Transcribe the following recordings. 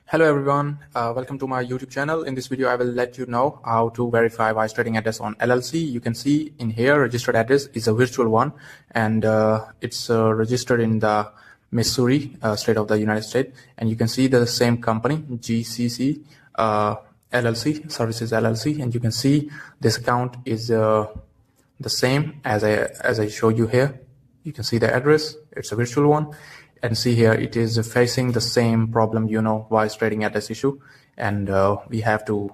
Hello everyone, welcome to my YouTube channel. In this video I will let you know how to verify wise trading address on LLC. You can see in here registered address is a virtual one, and it's registered in the Missouri state of the United States, and you can see the same company GCC LLC Services LLC, and you can see this account is the same as I show you here. You can see the address, it's a virtual one, and see here it is facing the same problem, wise trading address issue, and we have to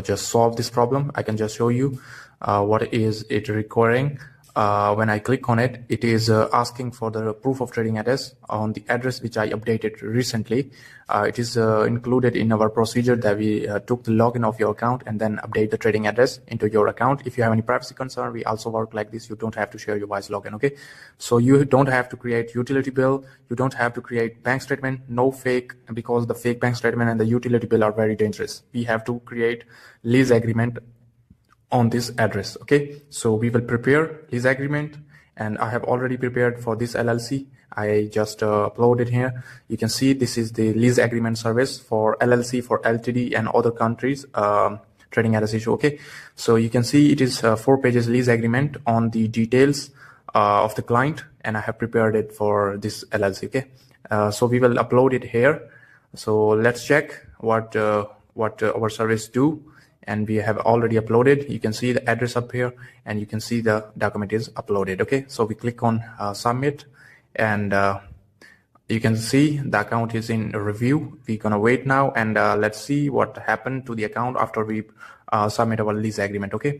just solve this problem. I can just show you what is it requiring. When I click on it, it is asking for the proof of trading address on the address which I updated recently. It is included in our procedure that we took the login of your account and then update the trading address into your account. If you have any privacy concern, we also work like this. You don't have to share your Wise login, okay? So you don't have to create utility bill. You don't have to create bank statement, no fake, because the fake bank statement and the utility bill are very dangerous. We have to create lease agreement on this address, okay? So we will prepare lease agreement, and I have already prepared for this LLC. I just uploaded here. You can see this is the lease agreement service for LLC, for LTD and other countries trading address issue, okay? So you can see it is 4 pages lease agreement on the details of the client, and I have prepared it for this LLC, okay? So we will upload it here. So let's check what our service do. And we have already uploaded. You can see the address up here, and you can see the document is uploaded, okay? So we click on submit, and you can see the account is in review. We're gonna wait now, and let's see what happened to the account after we submit our lease agreement, okay?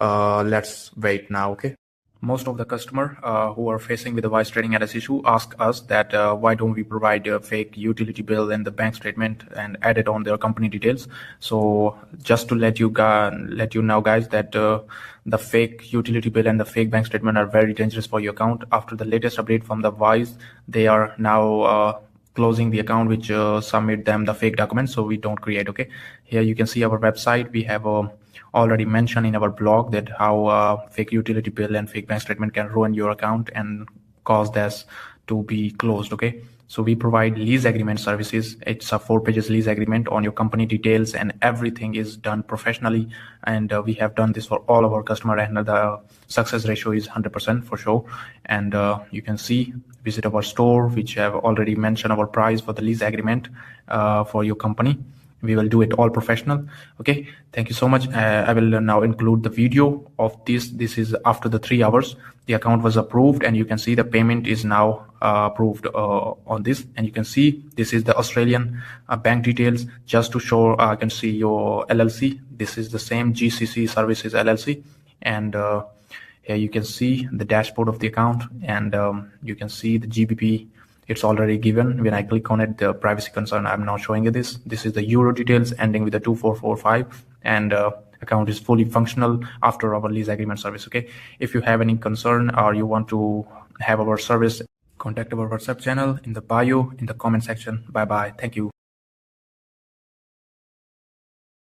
Let's wait now, okay? Most of the customer who are facing with the wise trading address issue ask us that why don't we provide a fake utility bill and the bank statement and add it on their company details. So just to let you know, guys, that the fake utility bill and the fake bank statement are very dangerous for your account. After the latest update from the Wise, they are now closing the account which submit them the fake documents, so we don't create, okay? Here you can see our website. We have already mentioned in our blog that how fake utility bill and fake bank statement can ruin your account and cause this to be closed, okay? So we provide lease agreement services. It's a 4 pages lease agreement on your company details, and everything is done professionally, and we have done this for all of our customer, and the success ratio is 100% for sure. And you can see, visit our store, which have already mentioned our price for the lease agreement for your company. We will do it all professional, okay? Thank you so much. I will now include the video of this. This is after the 3 hours the account was approved, and you can see the payment is now approved on this, and you can see this is the Australian bank details. Just to show, I can see your LLC. This is the same GCC Services LLC, and here you can see the dashboard of the account, and you can see the GBP. It's already given. When I click on it, the privacy concern, I'm now showing you this. This is the euro details ending with the 2445, and account is fully functional after our lease agreement service, okay? If you have any concern or you want to have our service, contact our WhatsApp channel in the bio, in the comment section. Bye bye. Thank you.